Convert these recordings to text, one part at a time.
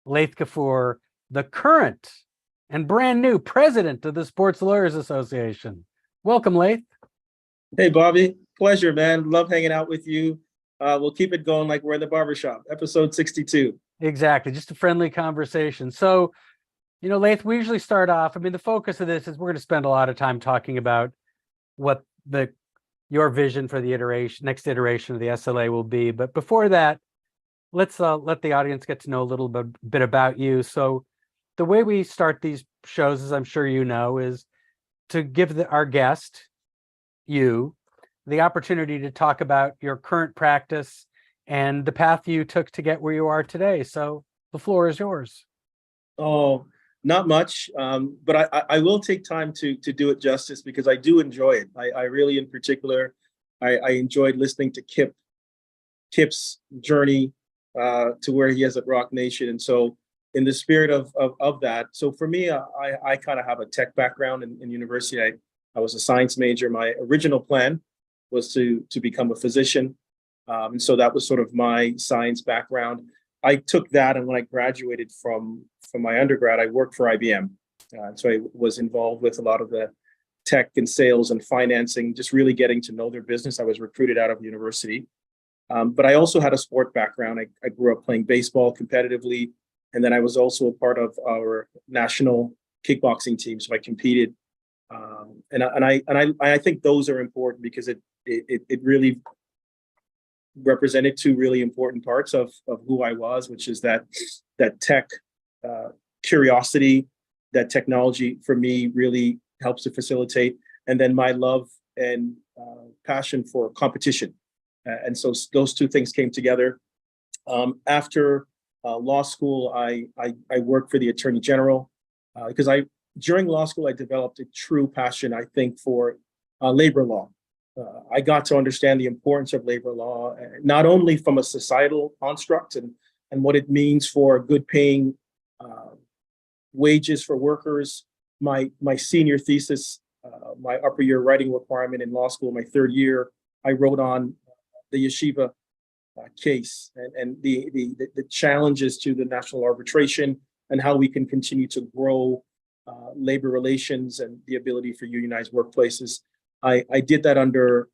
Laith Kaffour, the current and brand new president of the Sports Lawyers Association. Welcome, Laith. Hey, Bobby. Pleasure, man. Love hanging out with you. We'll keep it going like we're in the barbershop, episode 62. Exactly. Just a friendly conversation. So, Laith, we usually start off. The focus of this is we're going to spend a lot of time talking about what your vision for the next iteration of the SLA will be. But before that, let's let the audience get to know a little bit about you. So the way we start these shows, as I'm sure you know, is to give our guest, you, the opportunity to talk about your current practice and the path you took to get where you are today. So the floor is yours. Oh, not much, but I will take time to do it justice because I do enjoy it. I really, in particular, I enjoyed listening to Kip's journey to where he is at Rock Nation. And so in the spirit of that, so for me, I kind of have a tech background in university. I was a science major. My original plan was to become a physician. And so that was sort of my science background. I took that, and when I graduated from my undergrad, I worked for IBM. So I was involved with a lot of the tech and sales and financing, just really getting to know their business. I was recruited out of university. But I also had a sport background. I grew up playing baseball competitively, and then I was also a part of our national kickboxing team. So I competed, and I think those are important because it really represented two really important parts of who I was, which is that tech curiosity, that technology for me really helps to facilitate, and then my love and passion for competition. And so those two things came together. After law school, I worked for the Attorney General because during law school, I developed a true passion, I think, for labor law. I got to understand the importance of labor law, not only from a societal construct and what it means for good paying wages for workers. My senior thesis, my upper year writing requirement in law school, my third year, I wrote on the yeshiva case and the challenges to the national arbitration and how we can continue to grow labor relations and the ability for unionized workplaces. I did that under a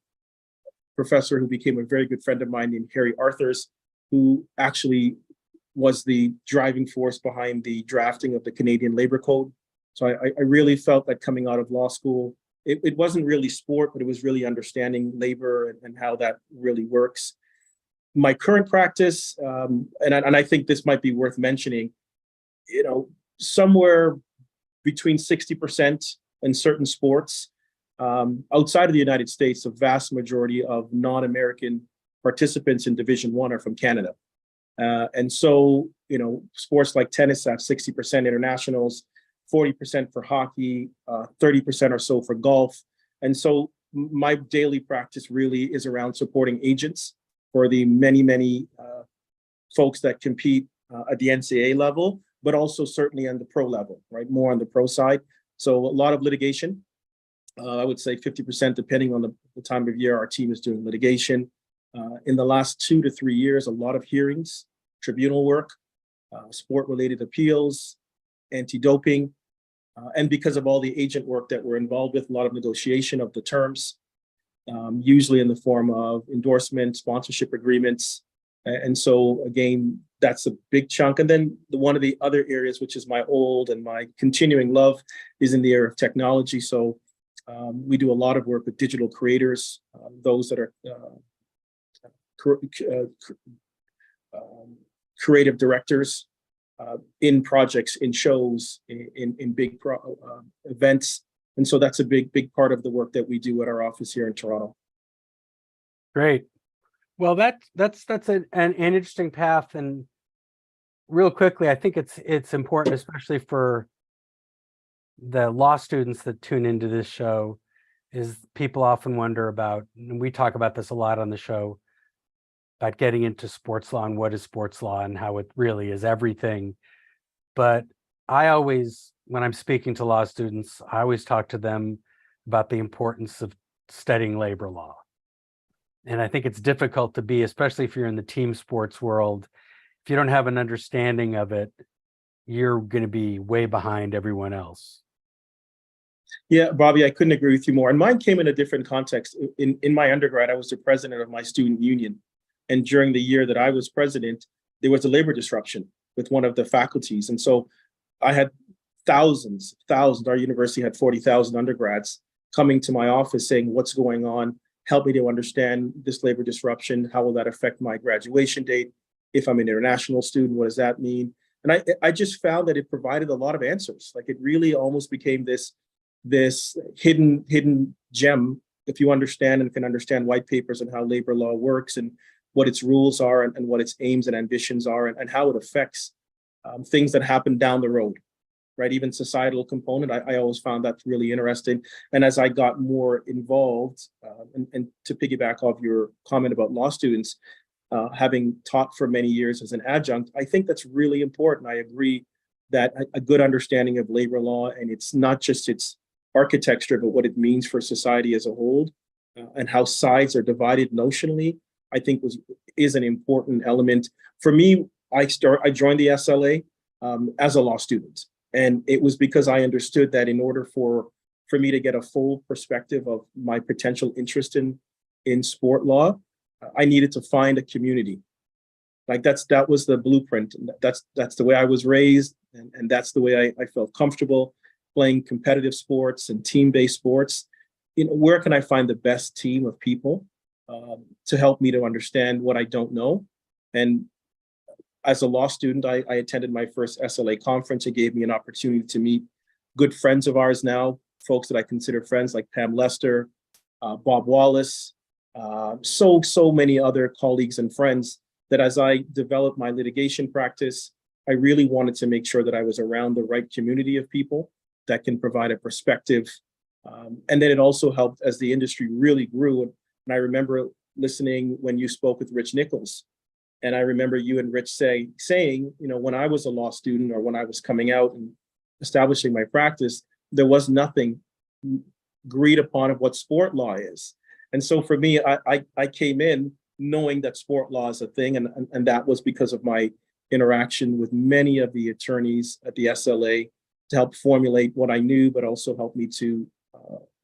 professor who became a very good friend of mine named Harry Arthurs, who actually was the driving force behind the drafting of the Canadian Labor Code. So I really felt that coming out of law school, it wasn't really sport, but it was really understanding labor and how that really works. My current practice, and I think this might be worth mentioning, somewhere between 60% in certain sports. Outside of the United States, a vast majority of non-American participants in Division I are from Canada. And so, sports like tennis have 60% internationals, 40% for hockey, 30% or so for golf. And so my daily practice really is around supporting agents for the many folks that compete at the NCAA level, but also certainly on the pro level, right? More on the pro side. So a lot of litigation. I would say 50%, depending on the time of year, our team is doing litigation. In the last 2 to 3 years, a lot of hearings, tribunal work, sport-related appeals, anti-doping, and because of all the agent work that we're involved with, a lot of negotiation of the terms, usually in the form of endorsement, sponsorship agreements. And so, again, that's a big chunk. And then one of the other areas, which is my old and my continuing love, is in the area of technology. So we do a lot of work with digital creators, those that are creative directors in projects, in shows, in big events. And so that's a big part of the work that we do at our office here in Toronto. Great. Well, that's an interesting path. And real quickly, I think it's important, especially for the law students that tune into this show, is people often wonder about, and we talk about this a lot on the show, about getting into sports law and what is sports law and how it really is everything. But I always, when I'm speaking to law students, I always talk to them about the importance of studying labor law. And I think it's difficult to be, especially if you're in the team sports world, if you don't have an understanding of it, you're going to be way behind everyone else. Yeah, Bobby, I couldn't agree with you more. And mine came in a different context. In my undergrad, I was the president of my student union. And during the year that I was president, there was a labor disruption with one of the faculties. And so I had thousands, our university had 40,000 undergrads coming to my office saying, what's going on? Help me to understand this labor disruption. How will that affect my graduation date? If I'm an international student, what does that mean? And I just found that it provided a lot of answers. Like it really almost became this hidden gem if you understand and can understand white papers and how labor law works and what its rules are and what its aims and ambitions are and how it affects things that happen down the road, right? Even societal component, I always found that really interesting. And as I got more involved, and to piggyback off your comment about law students, having taught for many years as an adjunct, I think that's really important. I agree that a good understanding of labor law, and it's not just its architecture, but what it means for society as a whole, and how sides are divided notionally, I think is an important element. For me, I joined the SLA as a law student. And it was because I understood that in order for me to get a full perspective of my potential interest in sport law, I needed to find a community. Like that was the blueprint. That's the way I was raised, and that's the way I felt comfortable playing competitive sports and team-based sports. You know, where can I find the best team of people to help me to understand what I don't know? And as a law student, I attended my first SLA conference. It gave me an opportunity to meet good friends of ours now, folks that I consider friends like Pam Lester, Bob Wallace, so many other colleagues and friends that as I developed my litigation practice, I really wanted to make sure that I was around the right community of people that can provide a perspective. And then it also helped as the industry really grew. And I remember listening when you spoke with Rich Nichols. And I remember you and Rich saying, you know, when I was a law student or when I was coming out and establishing my practice, there was nothing agreed upon of what sport law is. And so for me, I came in knowing that sport law is a thing. And that was because of my interaction with many of the attorneys at the SLA to help formulate what I knew, but also help me to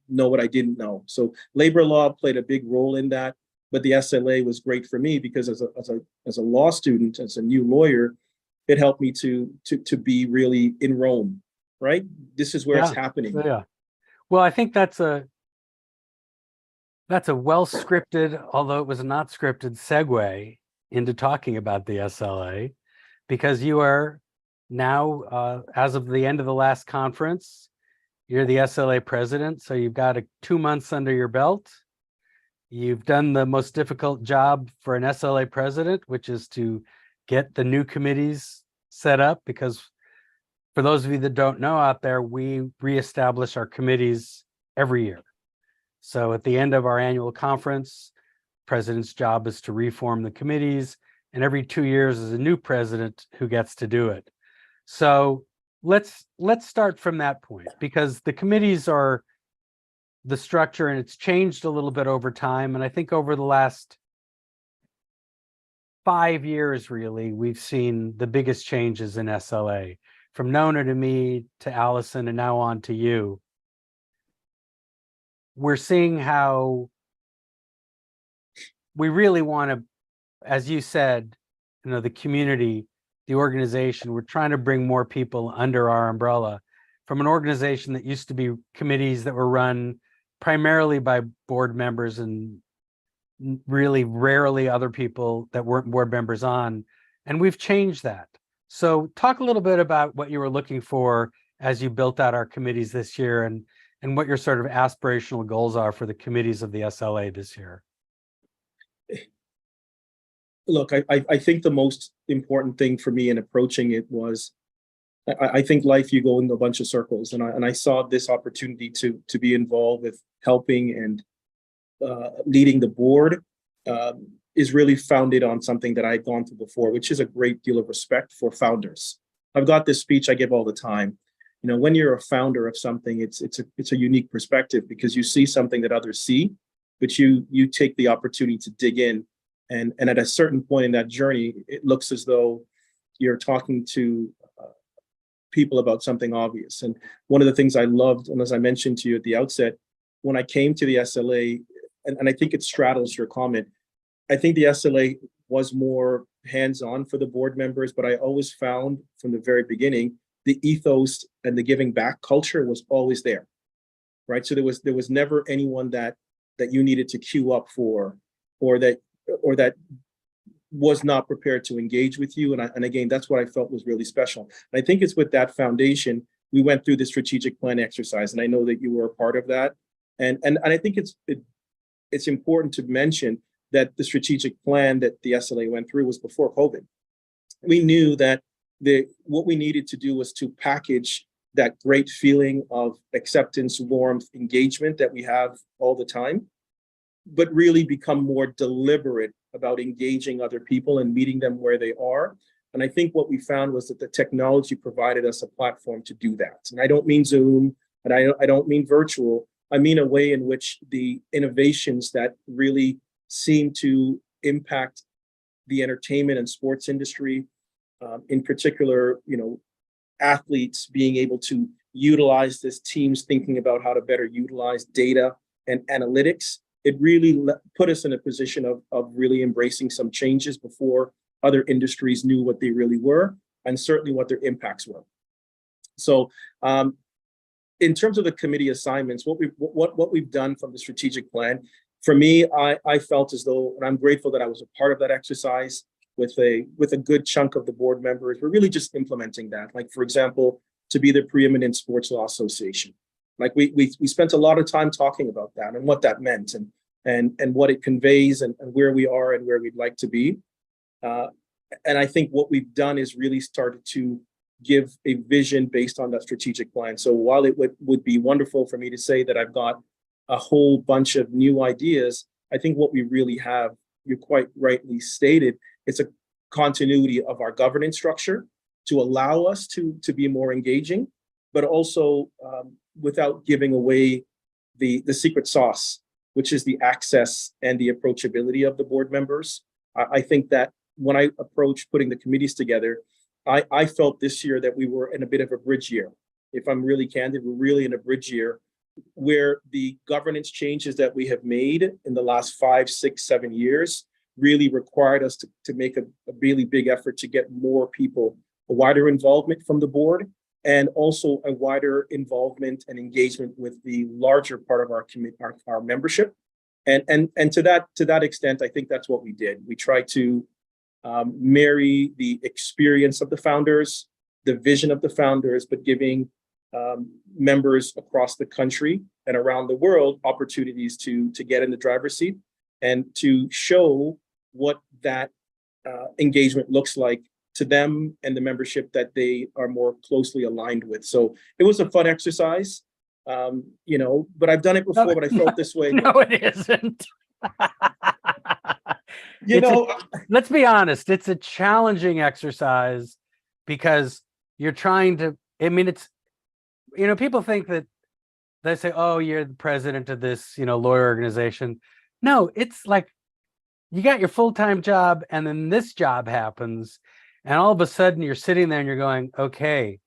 know what I didn't know. So labor law played a big role in that. But the SLA was great for me because as a law student, as a new lawyer, it helped me to be really in Rome, right? This is where it's happening. Yeah. Well, I think that's a well scripted, although it was a not scripted segue into talking about the SLA, because you are now, as of the end of the last conference, you're the SLA president. So you've got 2 months under your belt. You've done the most difficult job for an SLA president, which is to get the new committees set up, because for those of you that don't know out there, we reestablish our committees every year. So at the end of our annual conference, president's job is to reform the committees, and every 2 years is a new president who gets to do it. So let's start from that point, because the committees are the structure, and it's changed a little bit over time. And I think over the last 5 years, really, we've seen the biggest changes in SLA, from Nona to me to Allison and now on to you. We're seeing how we really want to, as you said, you know, the community, the organization, we're trying to bring more people under our umbrella from an organization that used to be committees that were run primarily by board members and really rarely other people that weren't board members on. And we've changed that. So talk a little bit about what you were looking for as you built out our committees this year, and what your sort of aspirational goals are for the committees of the SLA this year. Look, I think the most important thing for me in approaching it was, I think life, you go in a bunch of circles, and I saw this opportunity to be involved with helping and leading the board is really founded on something that I had gone through before, which is a great deal of respect for founders. I've got this speech I give all the time. You know, when you're a founder of something, it's a unique perspective because you see something that others see, but you take the opportunity to dig in, and at a certain point in that journey, it looks as though you're talking to people about something obvious. And one of the things I loved, and as I mentioned to you at the outset, when I came to the SLA, and I think it straddles your comment, I think the SLA was more hands-on for the board members, but I always found from the very beginning, the ethos and the giving back culture was always there, right? So there was never anyone that you needed to queue up for, or that was not prepared to engage with you. And again, that's what I felt was really special. And I think it's with that foundation, we went through the strategic plan exercise, and I know that you were a part of that. And I think it's important to mention that the strategic plan that the SLA went through was before COVID. We knew that what we needed to do was to package that great feeling of acceptance, warmth, engagement that we have all the time, but really become more deliberate about engaging other people and meeting them where they are. And I think what we found was that the technology provided us a platform to do that. And I don't mean Zoom, and I don't mean virtual. I mean a way in which the innovations that really seem to impact the entertainment and sports industry, in particular, athletes being able to utilize this, teams thinking about how to better utilize data and analytics. It really put us in a position of really embracing some changes before other industries knew what they really were, and certainly what their impacts were. So in terms of the committee assignments, what we've done from the strategic plan, for me, I felt as though, and I'm grateful that I was a part of that exercise with a good chunk of the board members. We're really just implementing that. Like, for example, to be the preeminent sports law association. Like we spent a lot of time talking about that and what that meant, and what it conveys, and where we are and where we'd like to be. And I think what we've done is really started to give a vision based on that strategic plan. So while it would be wonderful for me to say that I've got a whole bunch of new ideas, I think what we really have, you quite rightly stated, it's a continuity of our governance structure to allow us to be more engaging, but also without giving away the secret sauce, which is the access and the approachability of the board members. I think that when I approached putting the committees together, I felt this year that we were in a bit of a bridge year. If I'm really candid, we're really in a bridge year where the governance changes that we have made in the last 5, 6, 7 years really required us to make a really big effort to get more people, a wider involvement from the board, and also a wider involvement and engagement with the larger part of our membership. And to that extent, I think that's what we did. We tried to marry the experience of the founders, the vision of the founders, but giving members across the country and around the world opportunities to get in the driver's seat and to show what that engagement looks like to them and the membership that they are more closely aligned with. So it was a fun exercise, but I've done it before, but I felt this way. No, it isn't. Let's be honest, it's a challenging exercise because you're trying to, people think that they say, oh, you're the president of this, lawyer organization. No, it's like you got your full-time job and then this job happens. And all of a sudden you're sitting there and you're going, okay,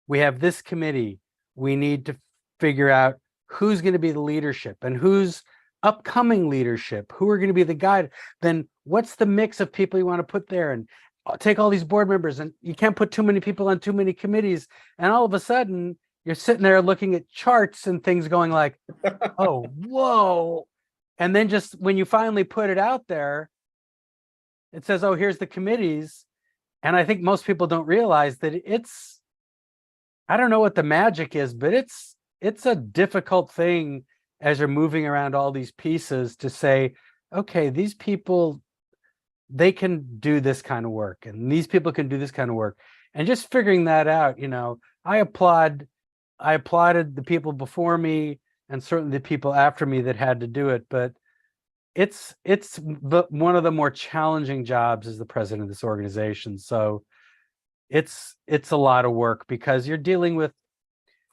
we have this committee. We need to figure out who's going to be the leadership and who's upcoming leadership, who are going to be the guide. Then what's the mix of people you want to put there, and take all these board members, and you can't put too many people on too many committees. And all of a sudden you're sitting there looking at charts and things going like, oh, whoa. And then just when you finally put it out there, it says, oh, here's the committees. And I think most people don't realize that I don't know what the magic is, but it's a difficult thing as you're moving around all these pieces to say, okay, these people, they can do this kind of work, and these people can do this kind of work. And just figuring that out, I applauded the people before me and certainly the people after me that had to do it. But it's one of the more challenging jobs as the president of this organization. So it's a lot of work because you're dealing with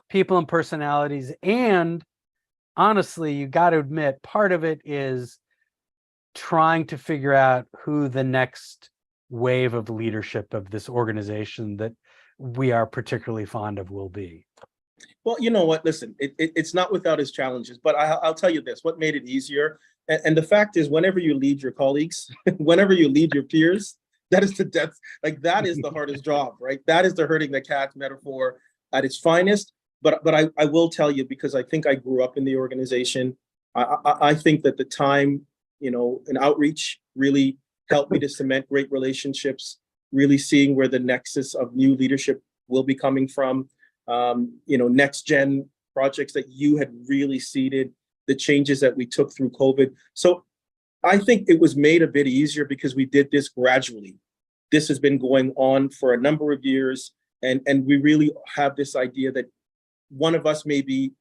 people and personalities. And honestly, you got to admit, part of it is trying to figure out who the next wave of leadership of this organization that we are particularly fond of will be? Well, you know what? Listen, it's not without its challenges, but I'll tell you this: what made it easier, and the fact is, whenever you lead your colleagues, whenever you lead your peers, that is the death. Like that is the hardest job, right? That is the herding the cat metaphor at its finest. But I will tell you, because I think I grew up in the organization. I think that the time, and outreach really helped me to cement great relationships. Really seeing where the nexus of new leadership will be coming from. Next gen projects that you had really seeded, the changes that we took through COVID. So I think it was made a bit easier because we did this gradually. This has been going on for a number of years, and we really have this idea that one of us may be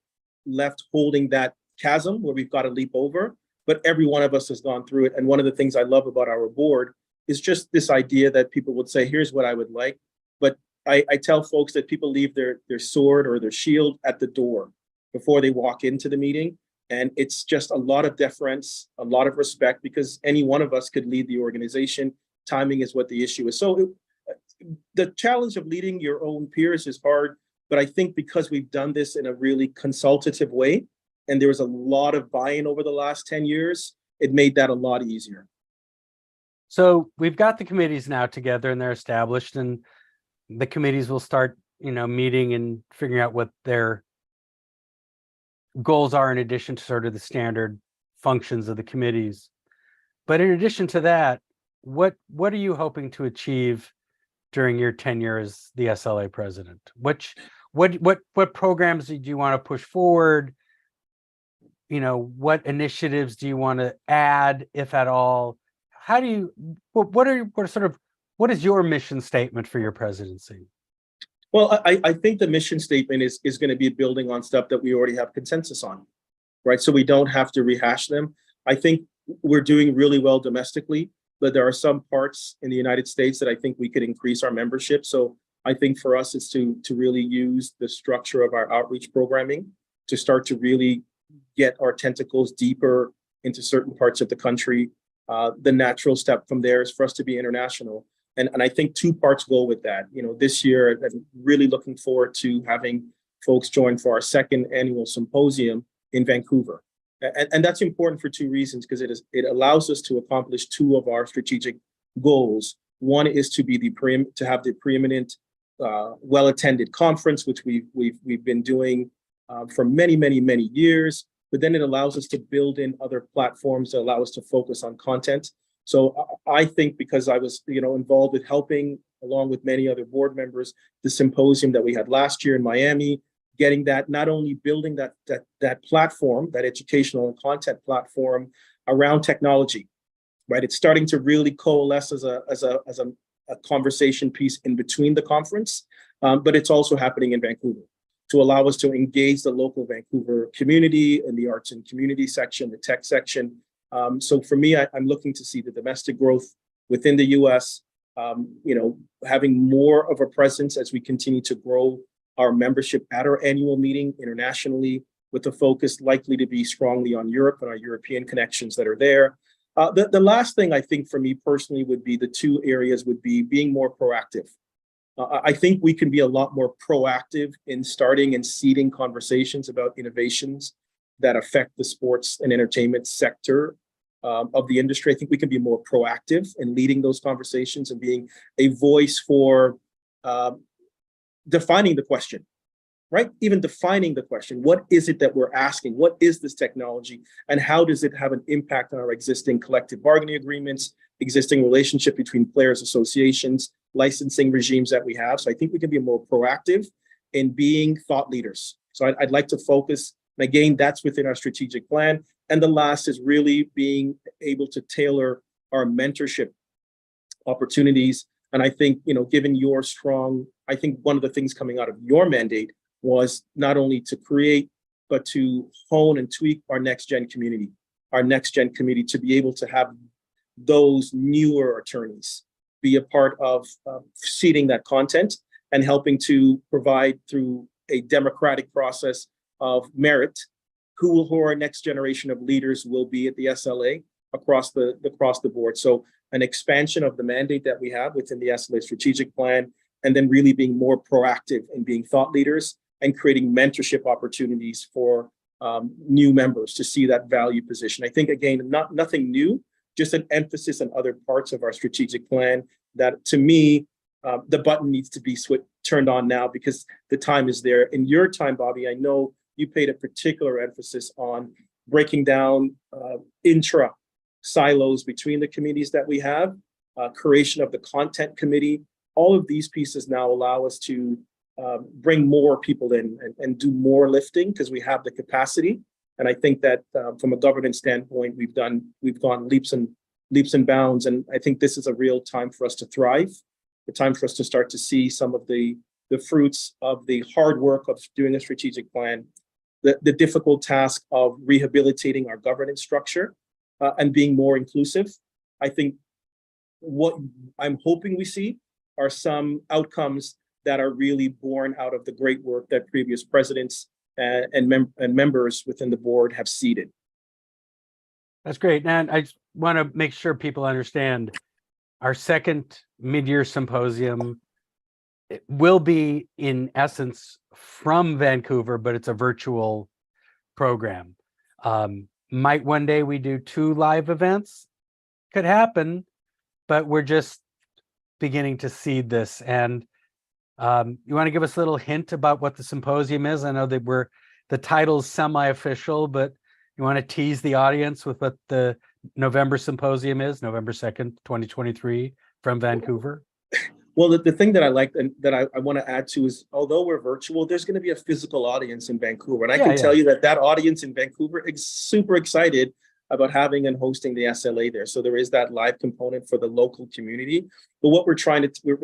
left holding that chasm where we've got to leap over, but every one of us has gone through it. And one of the things I love about our board is just this idea that people would say, here's what I would like. But I tell folks that people leave their sword or their shield at the door before they walk into the meeting. And it's just a lot of deference, a lot of respect, because any one of us could lead the organization. Timing is what the issue is. So the challenge of leading your own peers is hard, but I think because we've done this in a really consultative way, and there was a lot of buy-in over the last 10 years, it made that a lot easier. So we've got the committees now together and they're established, and the committees will start, meeting and figuring out what their goals are in addition to sort of the standard functions of the committees. But in addition to that, what are you hoping to achieve during your tenure as the SLA president? What programs do you want to push forward? What initiatives do you want to add, if at all? What is your mission statement for your presidency? Well, I think the mission statement is going to be building on stuff that we already have consensus on, right? So we don't have to rehash them. I think we're doing really well domestically, but there are some parts in the United States that I think we could increase our membership. So I think for us, it's to really use the structure of our outreach programming to start to really get our tentacles deeper into certain parts of the country. The natural step from there is for us to be international. And I think two parts go with that. This year, I'm really looking forward to having folks join for our second annual symposium in Vancouver. And that's important for two reasons, because it allows us to accomplish two of our strategic goals. One is to have the preeminent, well-attended conference, which we've been doing for many, many, many years. But then it allows us to build in other platforms that allow us to focus on content. So I think because I was, involved with helping, along with many other board members, the symposium that we had last year in Miami, getting that, not only building that platform, that educational and content platform around technology, right? It's starting to really coalesce as a conversation piece in between the conference, but it's also happening in Vancouver to allow us to engage the local Vancouver community in the arts and community section, the tech section. So for me, I'm looking to see the domestic growth within the US, having more of a presence as we continue to grow our membership at our annual meeting internationally, with the focus likely to be strongly on Europe and our European connections that are there. The last thing I think for me personally would be the two areas would be being more proactive. I think we can be a lot more proactive in starting and seeding conversations about innovations that affect the sports and entertainment sector of the industry. I think we can be more proactive in leading those conversations and being a voice for defining the question, right? Even defining the question. What is it that we're asking? What is this technology? And how does it have an impact on our existing collective bargaining agreements, existing relationship between players associations, licensing regimes that we have? So I think we can be more proactive in being thought leaders. So I'd like to focus, and again, that's within our strategic plan. And the last is really being able to tailor our mentorship opportunities. And I think, given your strong, I think one of the things coming out of your mandate was not only to create, but to hone and tweak our next gen community to be able to have those newer attorneys be a part of seeding that content and helping to provide through a democratic process of merit who our next generation of leaders will be at the SLA across the board. So an expansion of the mandate that we have within the SLA strategic plan, and then really being more proactive in being thought leaders and creating mentorship opportunities for new members to see that value position. I think, again, nothing new, just an emphasis on other parts of our strategic plan that, to me, the button needs to be turned on now because the time is there. In your time, Bobby, I know you paid a particular emphasis on breaking down intra silos between the committees that we have, creation of the content committee. All of these pieces now allow us to bring more people in and do more lifting because we have the capacity. And I think that from a governance standpoint, we've gone leaps and bounds. And I think this is a real time for us to thrive, the time for us to start to see some of the fruits of the hard work of doing a strategic plan, the difficult task of rehabilitating our governance structure and being more inclusive. I think what I'm hoping we see are some outcomes that are really born out of the great work that previous presidents and members within the board have seeded. That's great. And I just want to make sure people understand our second mid-year symposium will be, in essence, from Vancouver, but it's a virtual program. Might one day we do 2 live events? Could happen, but we're just beginning to seed this. And you want to give us a little hint about what the symposium is? I know that the title's semi-official, but you want to tease the audience with what the November symposium is, November 2nd, 2023, from Vancouver? Well, the thing that I like and that I want to add to is, although we're virtual, there's going to be a physical audience in Vancouver. And I can tell you that audience in Vancouver is super excited about having and hosting the SLA there. So there is that live component for the local community. But what we're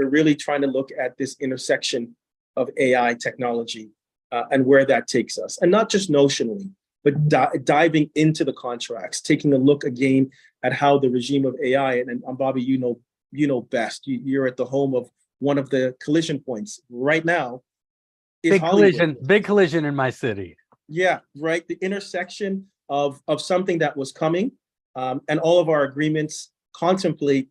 really trying to look at this intersection of AI technology and where that takes us. And not just notionally, but diving into the contracts, taking a look again at how the regime of AI, and Bobby, you know best, you're at the home of one of the collision points right now. Big collision in my city. Yeah, right. The intersection of something that was coming, and all of our agreements contemplate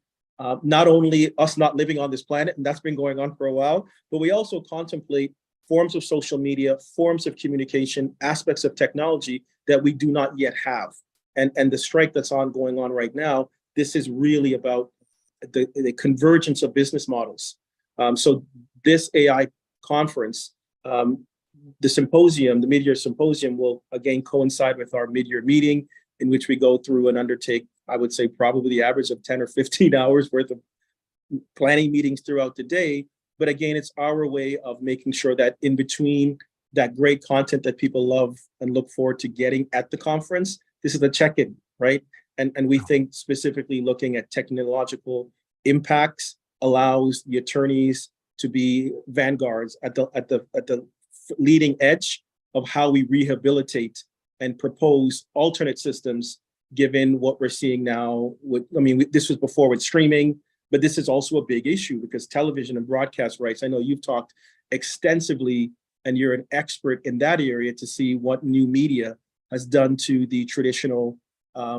not only us not living on this planet, and that's been going on for a while, but we also contemplate forms of social media, forms of communication, aspects of technology that we do not yet have. And the strike that's going on right now, this is really about the convergence of business models. So this AI conference, the symposium, the mid-year symposium, will again coincide with our mid-year meeting, in which we go through and undertake, I would say, probably the average of 10 or 15 hours worth of planning meetings throughout the day. But again, it's our way of making sure that in between that great content that people love and look forward to getting at the conference, this is a check-in, right? And we think specifically looking at technological impacts allows the attorneys to be vanguards at the leading edge of how we rehabilitate and propose alternate systems, given what we're seeing now. This was before with streaming, but this is also a big issue because television and broadcast rights, I know you've talked extensively and you're an expert in that area to see what new media has done to the traditional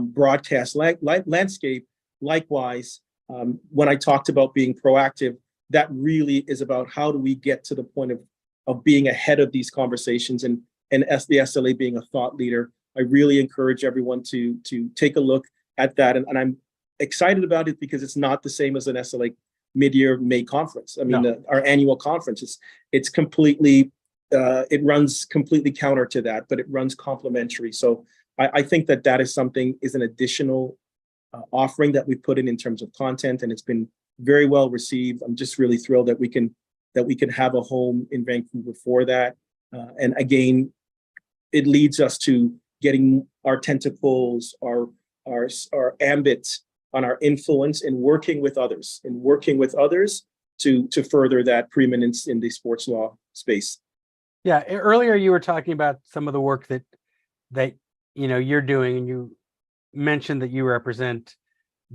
broadcast landscape. Likewise, when I talked about being proactive, that really is about how do we get to the point of being ahead of these conversations, and as the SLA being a thought leader. I really encourage everyone to take a look at that. And I'm excited about it because it's not the same as an SLA mid-year May conference. Our annual conference, it's completely, it runs completely counter to that, but it runs complementary. So I think that is an additional offering that we put in terms of content, and it's been very well received. I'm just really thrilled that we can have a home in Vancouver for that. And again, it leads us to getting our tentacles, our ambit on our influence in working with others, to further that preeminence in the sports law space. Yeah, earlier you were talking about some of the work that you're doing, and you mentioned that you represent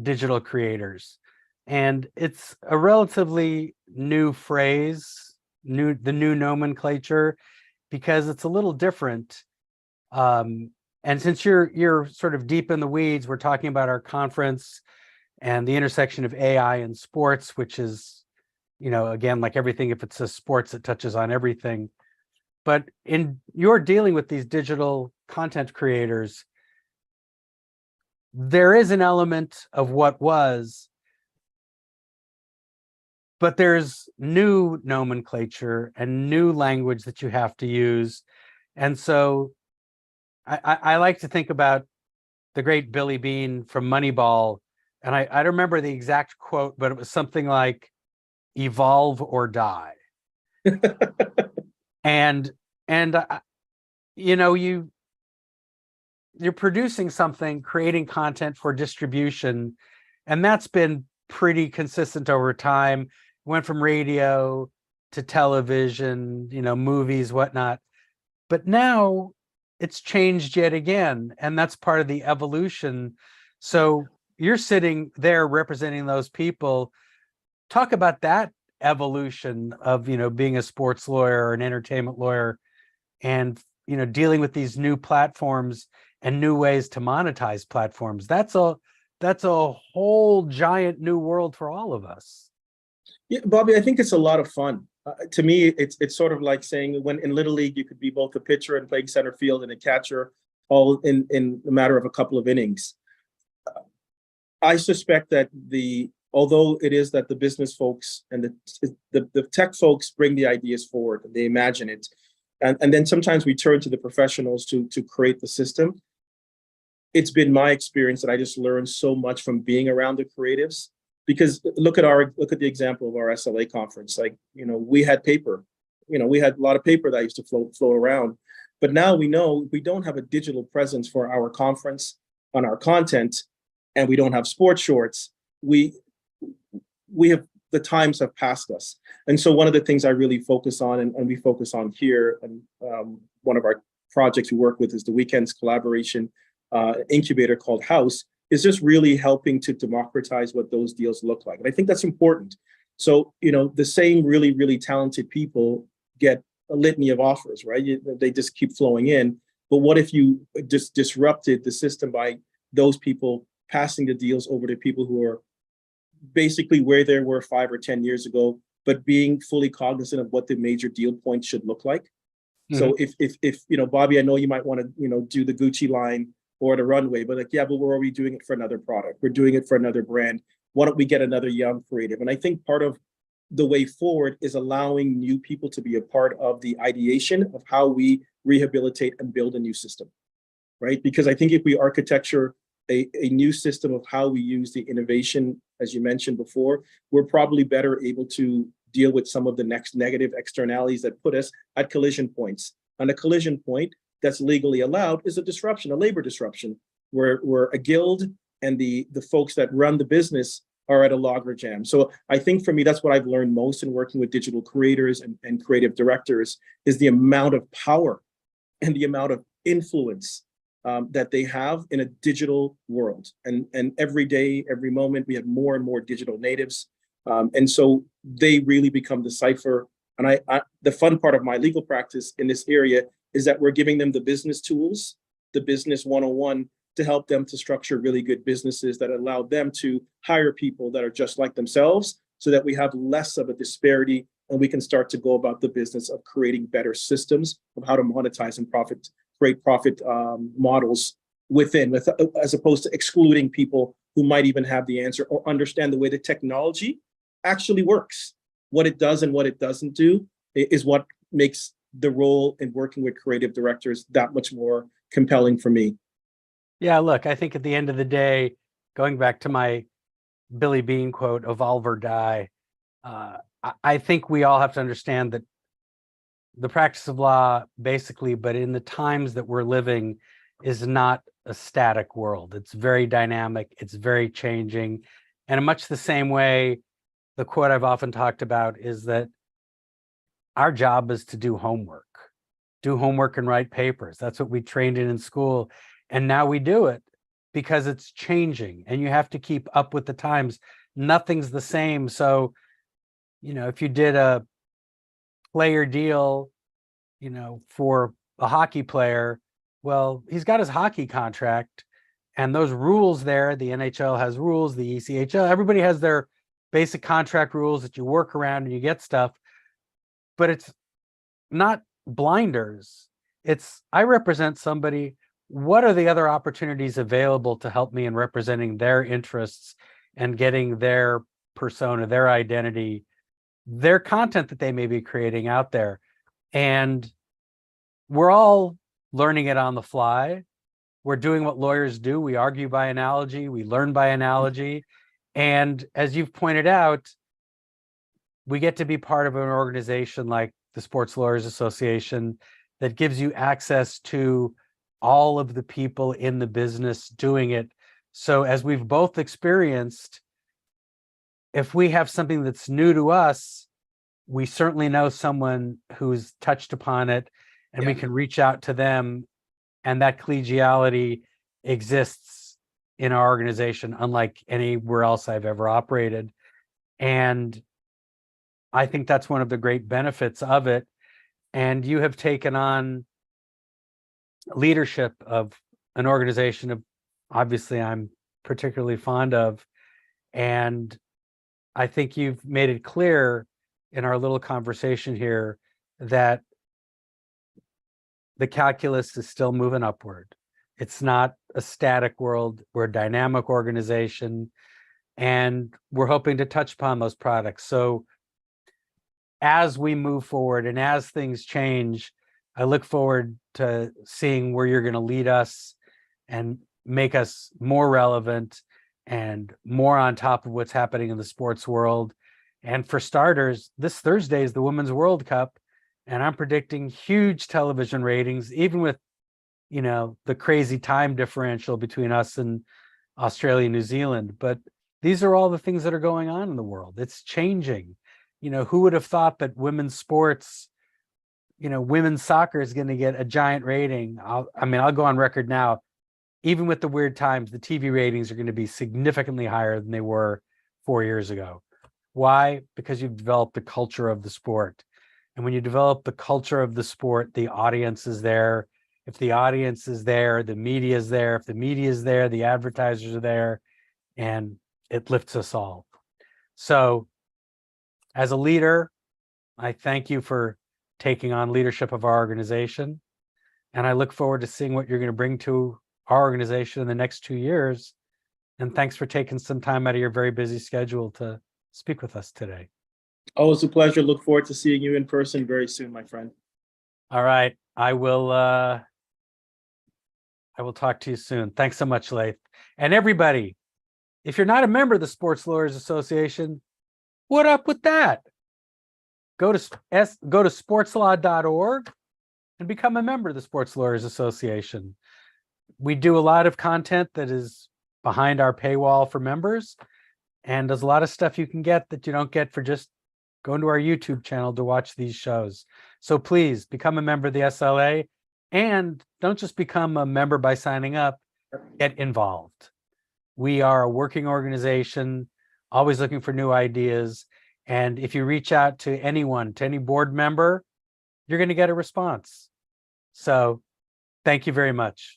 digital creators, and it's a relatively new phrase, the new nomenclature, because it's a little different. And since you're sort of deep in the weeds, we're talking about our conference and the intersection of AI and sports, which is again, like everything, if it's a sports, it touches on everything. But in you're dealing with these digital content creators, there is an element of what was, but there's new nomenclature and new language that you have to use. And so I like to think about the great Billy Beane from Moneyball. And I don't remember the exact quote, but it was something like evolve or die. and you're producing something, creating content for distribution, and that's been pretty consistent over time. Went from radio to television, movies, whatnot. But now it's changed yet again, and that's part of the evolution. So you're sitting there representing those people. Talk about that evolution of being a sports lawyer or an entertainment lawyer, and dealing with these new platforms and new ways to monetize platforms. That's a whole giant new world for all of us. Yeah, Bobby, I think it's a lot of fun. To me, it's sort of like saying when in Little League you could be both a pitcher and playing center field and a catcher, all in a matter of a couple of innings. I suspect that although it is that the business folks and the tech folks bring the ideas forward and they imagine it, and then sometimes we turn to the professionals to create the system. It's been my experience that I just learned so much from being around the creatives. Because look at the example of our SLA conference. Like, we had paper, we had a lot of paper that used to float around. But now we know we don't have a digital presence for our conference on our content, and we don't have sports shorts. We have, the times have passed us. And so one of the things I really focus on, and we focus on here, and one of our projects we work with is the Weekends collaboration incubator called House, is just really helping to democratize what those deals look like. And I think that's important. So, the same really, really talented people get a litany of offers, right? They just keep flowing in. But what if you just disrupted the system by those people passing the deals over to people who are basically where they were 5 or 10 years ago, but being fully cognizant of what the major deal points should look like? Mm-hmm. So if Bobby, I know you might want to, do the Gucci line or the runway, but but we're already doing it for another product. We're doing it for another brand. Why don't we get another young creative? And I think part of the way forward is allowing new people to be a part of the ideation of how we rehabilitate and build a new system, right? Because I think if we architecture a new system of how we use the innovation, as you mentioned before, we're probably better able to deal with some of the next negative externalities that put us at collision points. On a collision point that's legally allowed is a disruption, a labor disruption, where a guild and the folks that run the business are at a logjam. So I think for me, that's what I've learned most in working with digital creators and creative directors, is the amount of power and the amount of influence that they have in a digital world. And every day, every moment, we have more and more digital natives. And so they really become the cipher. And the fun part of my legal practice in this area is that we're giving them the business tools, the business 101, to help them to structure really good businesses that allow them to hire people that are just like themselves, so that we have less of a disparity and we can start to go about the business of creating better systems of how to monetize and create profit models within, as opposed to excluding people who might even have the answer or understand the way the technology actually works. What it does and what it doesn't do is what makes the role in working with creative directors that much more compelling for me. Yeah, look, I think at the end of the day, going back to my Billy Beane quote, evolve or die, I think we all have to understand that the practice of law, basically, but in the times that we're living, is not a static world. It's very dynamic. It's very changing. And in much the same way, the quote I've often talked about is that our job is to do homework and write papers. That's what we trained in school. And now we do it because it's changing and you have to keep up with the times. Nothing's the same. So, if you did a player deal, for a hockey player, well, he's got his hockey contract and those rules there. The NHL has rules, the ECHL, everybody has their basic contract rules that you work around and you get stuff, but it's not blinders. It's, I represent somebody. What are the other opportunities available to help me in representing their interests and getting their persona, their identity, their content that they may be creating out there? And we're all learning it on the fly. We're doing what lawyers do. We argue by analogy, we learn by analogy. And as you've pointed out, we get to be part of an organization like the Sports Lawyers Association that gives you access to all of the people in the business doing it. So as we've both experienced, if we have something that's new to us, we certainly know someone who's touched upon it, and we can reach out to them, and that collegiality exists in our organization, unlike anywhere else I've ever operated. And I think that's one of the great benefits of it. And you have taken on leadership of an organization of, obviously, I'm particularly fond of. And I think you've made it clear in our little conversation here that the calculus is still moving upward. It's not a static world. We're a dynamic organization, and we're hoping to touch upon those products. So as we move forward and as things change, I look forward to seeing where you're going to lead us and make us more relevant and more on top of what's happening in the sports world. And for starters, this Thursday is the Women's World Cup, and I'm predicting huge television ratings, even with, you know, the crazy time differential between us and Australia, New Zealand. But these are all the things that are going on in the world. It's changing. You know, who would have thought that women's sports, you know, women's soccer is going to get a giant rating? I'll go on record now. Even with the weird times, the TV ratings are going to be significantly higher than they were 4 years ago. Why? Because you've developed the culture of the sport. And when you develop the culture of the sport, the audience is there. If the audience is there, the media is there. If the media is there, the advertisers are there, and it lifts us all. So as a leader, I thank you for taking on leadership of our organization. And I look forward to seeing what you're going to bring to our organization in the next 2 years. And thanks for taking some time out of your very busy schedule to speak with us today. Always a pleasure. Look forward to seeing you in person very soon, my friend. All right. I will talk to you soon. Thanks so much, Laith. And everybody, if you're not a member of the Sports Lawyers Association, what up with that? Go to sportslaw.org and become a member of the Sports Lawyers Association. We do a lot of content that is behind our paywall for members, and there's a lot of stuff you can get that you don't get for just going to our YouTube channel to watch these shows. So please become a member of the SLA, and don't just become a member by signing up, get involved. We are a working organization, always looking for new ideas. And if you reach out to anyone, to any board member, you're going to get a response. So thank you very much.